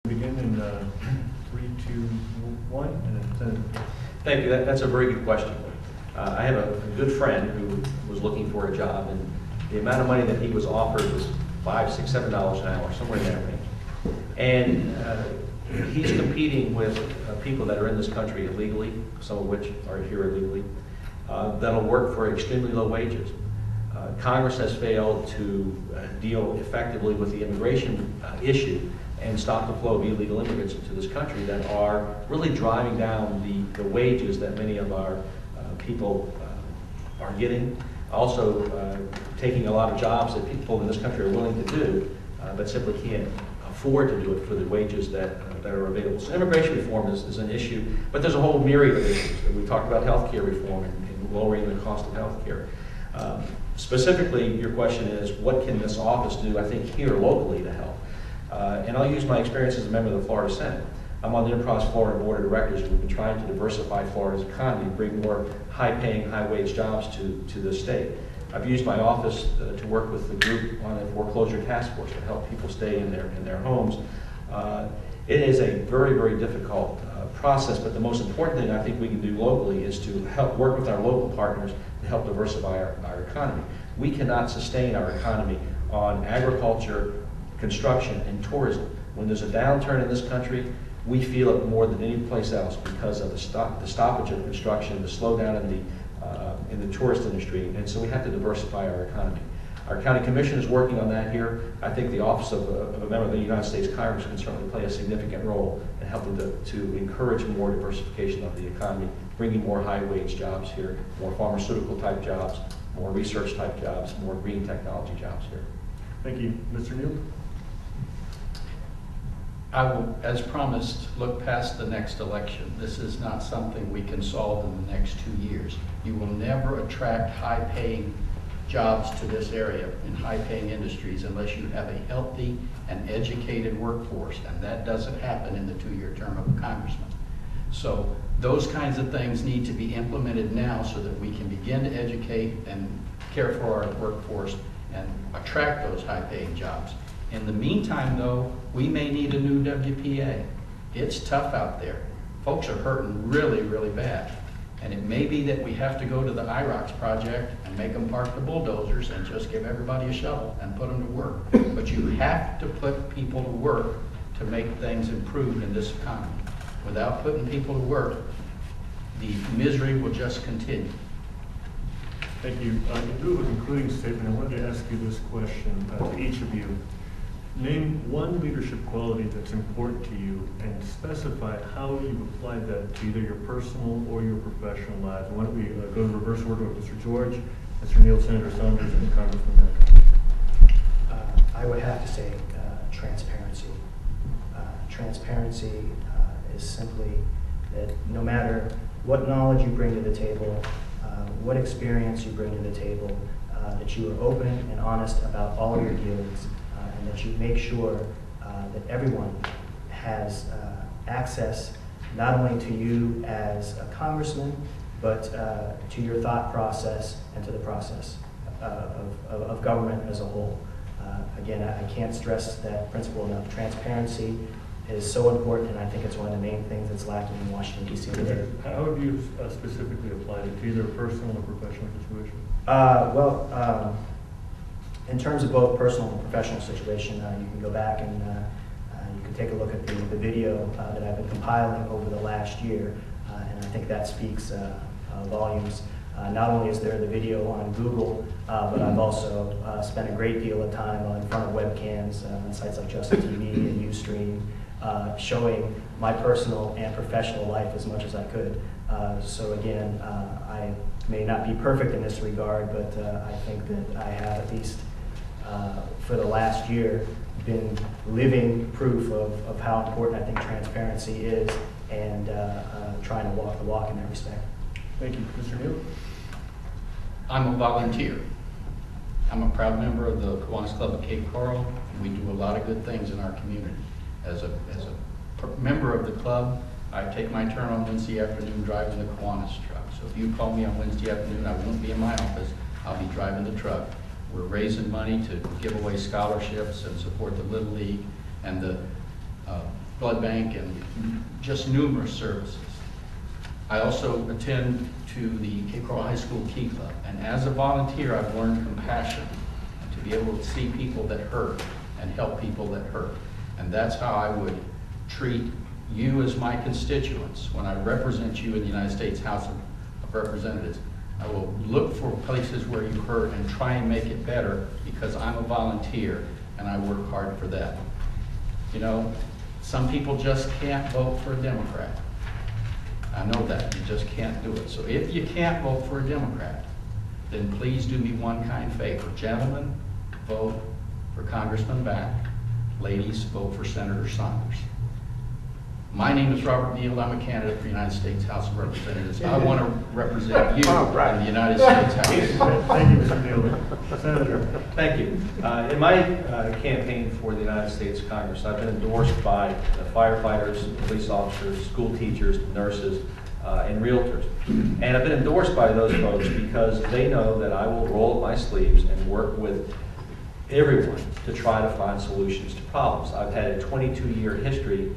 Begin in 3, 2, 1, and then Thank you. That's a very good question. I have a good friend who was looking for a job, and the amount of money that he was offered was $5, $6, $7 an hour, somewhere in that range. And he's competing with people that are in this country illegally, some of which are here illegally, that'll work for extremely low wages. Congress has failed to deal effectively with the immigration issue and stop the flow of illegal immigrants into this country that are really driving down the wages that many of our people are getting. Also taking a lot of jobs that people in this country are willing to do, but simply can't afford to do it for the wages that are available. So immigration reform is an issue, but there's a whole myriad of issues. We talked about healthcare reform and lowering the cost of healthcare. Specifically, your question is, what can this office do, I think, here locally to help? And I'll use my experience as a member of the Florida Senate. I'm on the Enterprise Florida Board of Directors, and we've been trying to diversify Florida's economy, bring more high-paying, high-wage jobs to the state. I've used my office to work with the group on a foreclosure task force to help people stay in their homes. It is a very, very difficult process, but the most important thing I think we can do locally is to help work with our local partners to help diversify our economy. We cannot sustain our economy on agriculture, construction, and tourism. When there's a downturn in this country, we feel it more than any place else because of the stoppage of construction, the slowdown in the tourist industry, and so we have to diversify our economy. Our county commission is working on that here. I think the office of a member of the United States Congress can certainly play a significant role in helping to encourage more diversification of the economy, bringing more high-wage jobs here, more pharmaceutical-type jobs, more research-type jobs, more green technology jobs here. Thank you. Mr. Neal? I will, as promised, look past the next election. This is not something we can solve in the next 2 years. You will never attract high-paying jobs to this area in high-paying industries unless you have a healthy and educated workforce, and that doesn't happen in the 2-year term of a congressman. So those kinds of things need to be implemented now so that we can begin to educate and care for our workforce and attract those high-paying jobs. In the meantime, though, we may need a new WPA. It's tough out there. Folks are hurting really, really bad. And it may be that we have to go to the IROX project and make them park the bulldozers and just give everybody a shovel and put them to work. But you have to put people to work to make things improve in this economy. Without putting people to work, the misery will just continue. Thank you. In lieu of a concluding statement, I wanted to ask you this question to each of you. Name one leadership quality that's important to you and specify how you've applied that to either your personal or your professional lives. Why don't we go in reverse order with Mr. George, Mr. Neal, Senator Saunders, and Congressman Mack. I would have to say transparency. Transparency is simply that no matter what knowledge you bring to the table, what experience you bring to the table, that you are open and honest about all of your dealings, and that you make sure that everyone has access not only to you as a congressman, but to your thought process and to the process of government as a whole. Again, I can't stress that principle enough. Transparency is so important, and I think it's one of the main things that's lacking in Washington, D.C. today. How have you specifically applied it to either a personal or professional situation? In terms of both personal and professional situation, you can go back and you can take a look at the video that I've been compiling over the last year, and I think that speaks volumes. Not only is there the video on Google, but I've also spent a great deal of time in front of webcams on sites like Justin TV and Ustream, showing my personal and professional life as much as I could. So again, I may not be perfect in this regard, but I think that I have at least for the last year been living proof of how important I think transparency is, and trying to walk the walk in that respect. Thank you. Mr. Neal? I'm a volunteer. I'm a proud member of the Kiwanis Club of Cape Coral, and we do a lot of good things in our community. As a member of the club, I take my turn on Wednesday afternoon driving the Kiwanis truck. So if you call me on Wednesday afternoon, I won't be in my office. I'll be driving the truck. We're raising money to give away scholarships and support the Little League and the blood bank and just numerous services. I also attend to the Cape Coral High School Key Club, and as a volunteer, I've learned compassion to be able to see people that hurt and help people that hurt. And that's how I would treat you as my constituents when I represent you in the United States House of Representatives. I will look for places where you hurt and try and make it better because I'm a volunteer and I work hard for that. You know, some people just can't vote for a Democrat. I know that, you just can't do it. So if you can't vote for a Democrat, then please do me one kind favor. Gentlemen, vote for Congressman Back. Ladies, vote for Senator Saunders. My name is Robert Neal. I'm a candidate for the United States House of Representatives. I want to represent you in the United States House. Thank you, Mr. Neal. Senator. Thank you. In my campaign for the United States Congress, I've been endorsed by firefighters, police officers, school teachers, nurses, and realtors. And I've been endorsed by those folks because they know that I will roll up my sleeves and work with everyone to try to find solutions to problems. I've had a 22-year history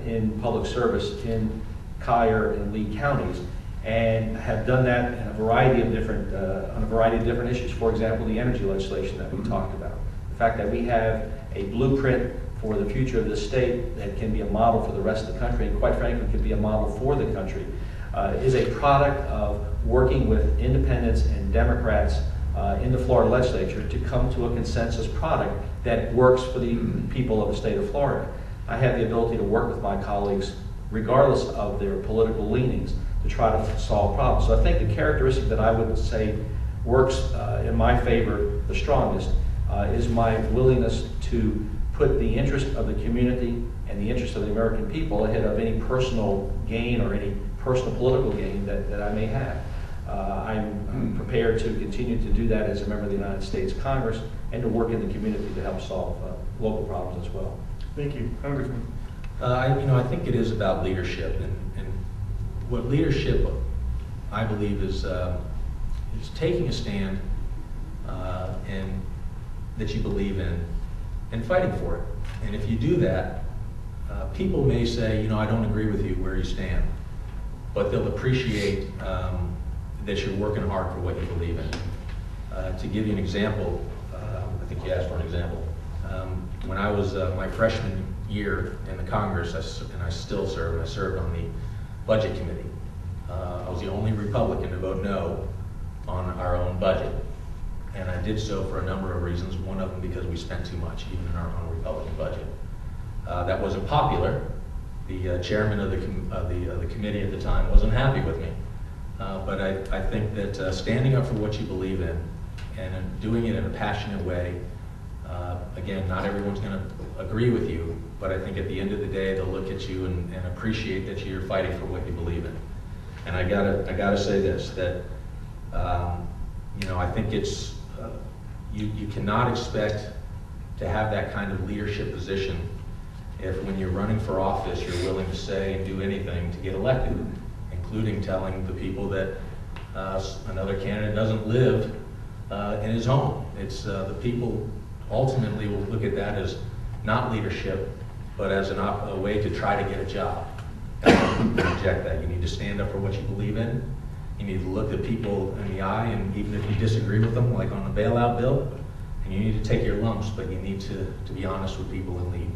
in public service in Collier and Lee counties, and have done that in a variety of different on a variety of different issues. For example, the energy legislation that we talked about, the fact that we have a blueprint for the future of this state that can be a model for the rest of the country, and quite frankly, can be a model for the country, is a product of working with independents and Democrats in the Florida legislature to come to a consensus product that works for the people of the state of Florida. I have the ability to work with my colleagues, regardless of their political leanings, to try to solve problems. So I think the characteristic that I would say works in my favor the strongest is my willingness to put the interest of the community and the interest of the American people ahead of any personal gain or any personal political gain that I may have. I'm prepared to continue to do that as a member of the United States Congress and to work in the community to help solve local problems as well. Thank you. Congressman. I think it is about leadership, and what leadership, I believe, is taking a stand and that you believe in and fighting for it. And if you do that, people may say, I don't agree with you where you stand, but they'll appreciate that you're working hard for what you believe in. To give you an example, I think you asked for an example. When I was my freshman year in the Congress, and I still serve, I served on the Budget Committee. I was the only Republican to vote no on our own budget. And I did so for a number of reasons, one of them because we spent too much, even in our own Republican budget. That wasn't popular. The chairman of the committee at the time wasn't happy with me. But I think that standing up for what you believe in and doing it in a passionate way, again, not everyone's going to agree with you, but I think at the end of the day, they'll look at you and appreciate that you're fighting for what you believe in. And I gotta say this, that I think it's you cannot expect to have that kind of leadership position if, when you're running for office, you're willing to say and do anything to get elected, including telling the people that another candidate doesn't live in his home. It's the people ultimately will look at that as not leadership, but as a way to try to get a job. And I reject that. You need to stand up for what you believe in. You need to look at people in the eye, and even if you disagree with them, like on the bailout bill, and you need to take your lumps, but you need to be honest with people and lead.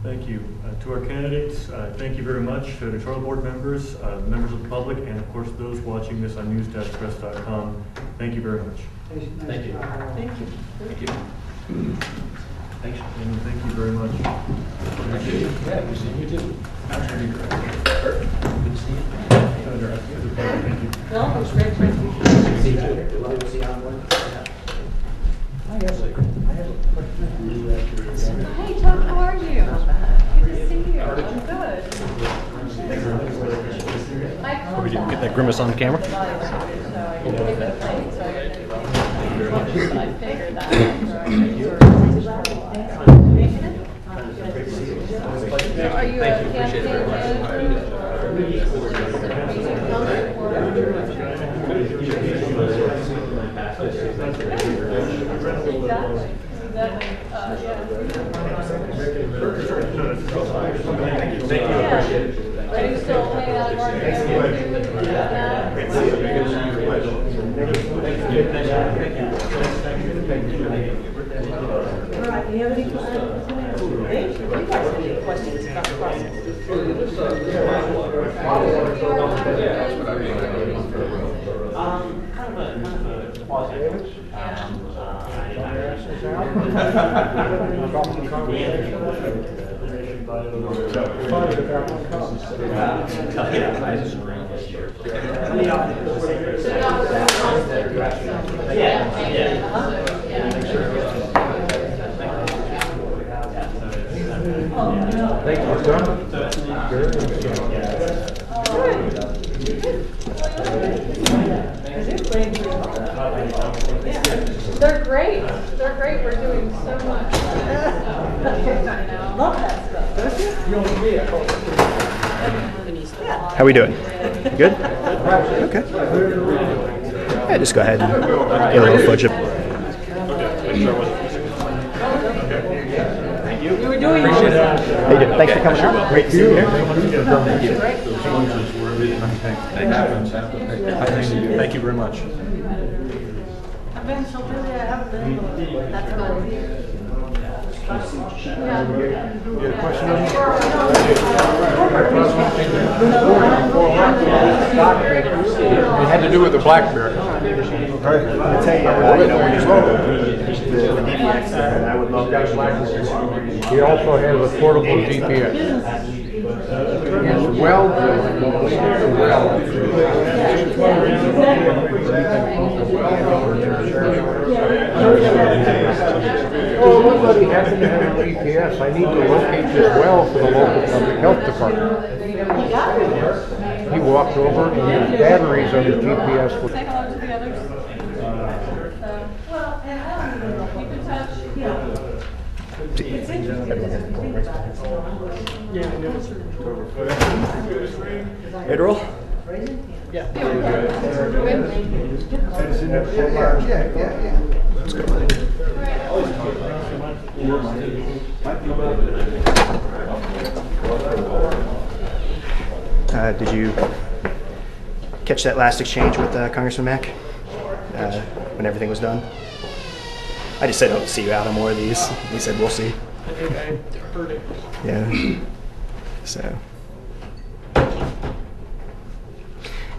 Thank you. To our candidates, thank you very much. To Editorial Board members, members of the public, and of course those watching this on news-press.com, thank you very much. Thank you. Thank you. Thank you. Thanks. And thank you very much. Thank you. Yeah, good seeing you too. Good to see you. Thank you. No, it's great. Hey, Chuck, how are you? Good to see you. I'm good. We didn't get that grimace on camera. I figured that. Are you a campaign manager? Exactly. Questions about the process? Kind of a quasi. They're great. They're great. We're doing so much. Love that stuff, don't you? How we doing? Good? Okay. Yeah, just go ahead and get a little footage. You were doing How you doing? Thanks for coming out. Great to see you here. Thank you very much. That's good. It had to do with the BlackBerry. I tell you, I would love that. He also has a portable GPS. His well Oh, somebody happened to have a GPS. I need to locate this well for the local public health department. He walked over and his batteries on his GPS were... Say hello to the others. Well, and I don't even know. You can touch. Editorial? Let's go. Did you catch that last exchange with Congressman Mack when everything was done? I just said, "Don't see you out on more of these." He said, "We'll see." I think I heard it. Yeah. So.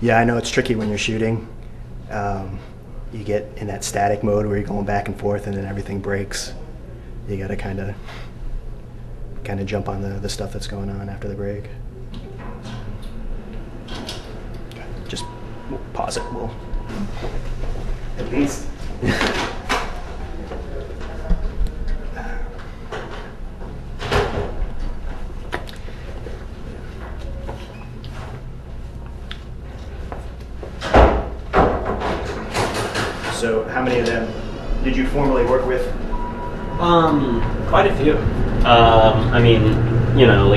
Yeah, I know it's tricky when you're shooting. You get in that static mode where you're going back and forth, and then everything breaks. You got to kind of jump on the stuff that's going on after the break. Just we'll pause it. We'll at least. So, how many of them did you formally work with? Quite a few. I mean, you know,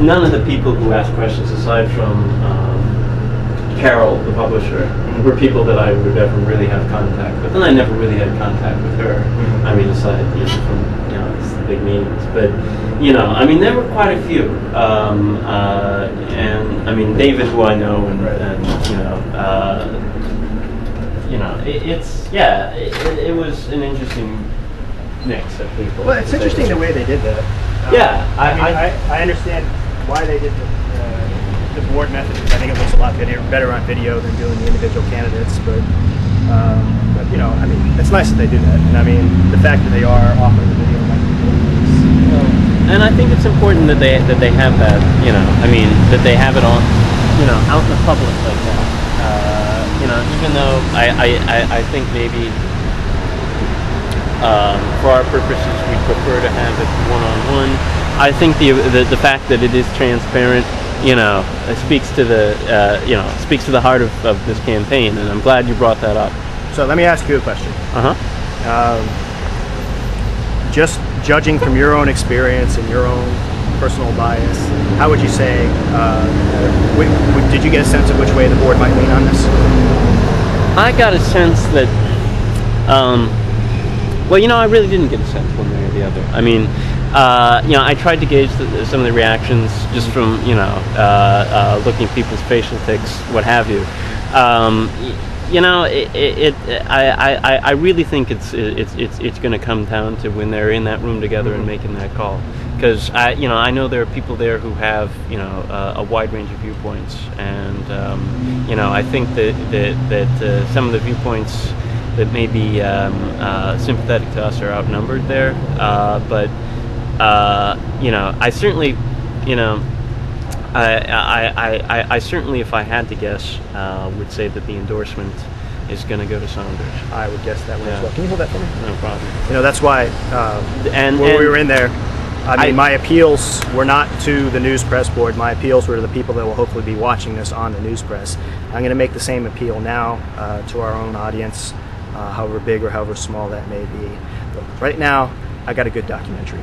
none of the people who asked questions, aside from Carol, the publisher, were people that I would ever really have contact with, and I never really had contact with her. I mean, aside from the big meetings, but I mean, there were quite a few, and I mean, David, who I know, and it was an interesting mix of people. Well, it's interesting the way they did that. I understand why they did the board method, because I think it looks a lot better on video than doing the individual candidates. But I mean, it's nice that they do that. And I mean, the fact that they are offering the video might be cool. And I think it's important that they have that. I mean, that they have it on, out in the public like that. Even though I think maybe for our purposes we prefer to have it one-on-one. I think the fact that it is transparent, it speaks to the heart of this campaign, and I'm glad you brought that up. So let me ask you a question. Just judging from your own experience and your own personal bias, how would you say, did you get a sense of which way the board might lean on this? I got a sense that, I really didn't get a sense one way or the other. I mean, you know, I tried to gauge some of the reactions just from, you know, looking at people's facial tics, what have you. You know, I really think it's going to come down to when they're in that room together and making that call. Because you know, I know there are people there who have, you know, a wide range of viewpoints, and you know, I think that some of the viewpoints that may be sympathetic to us are outnumbered there. But you know, I certainly, you know, I certainly, if I had to guess, would say that the endorsement is going to go to Saunders. I would guess that way as well. Can you hold that for me? No problem. You know, that's why And when we were in there, I mean, my appeals were not to the news press board. My appeals were to the people that will hopefully be watching this on the news press. I'm going to make the same appeal now to our own audience, however big or however small that may be. But right now, I got a good documentary.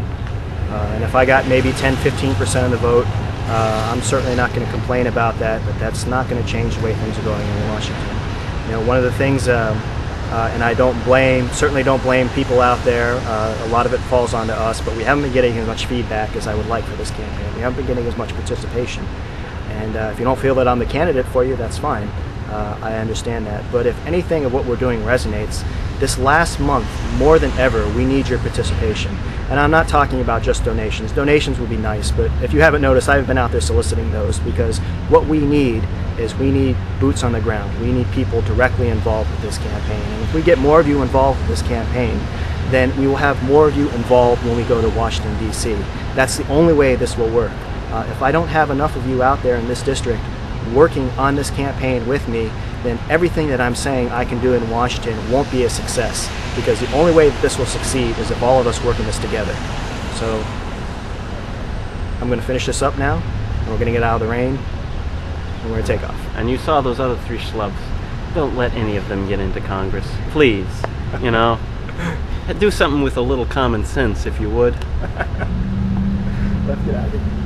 And if I got maybe 10-15% of the vote, I'm certainly not going to complain about that, but that's not going to change the way things are going in Washington. You know, one of the things, and I certainly don't blame people out there. A lot of it falls onto us, but we haven't been getting as much feedback as I would like for this campaign. We haven't been getting as much participation. And if you don't feel that I'm the candidate for you, that's fine. I understand that. But if anything of what we're doing resonates, this last month, more than ever, we need your participation. And I'm not talking about just donations. Donations would be nice, but if you haven't noticed, I've been out there soliciting those, because what we need is we need boots on the ground. We need people directly involved with this campaign. And if we get more of you involved with this campaign, then we will have more of you involved when we go to Washington, D.C. That's the only way this will work. If I don't have enough of you out there in this district working on this campaign with me, then everything that I'm saying I can do in Washington won't be a success, because the only way that this will succeed is if all of us work in this together. So I'm going to finish this up now, and we're going to get out of the rain, and we're going to take off. And you saw those other 3 schlubs. Don't let any of them get into Congress, please. You know, do something with a little common sense, if you would. Let's get out of here.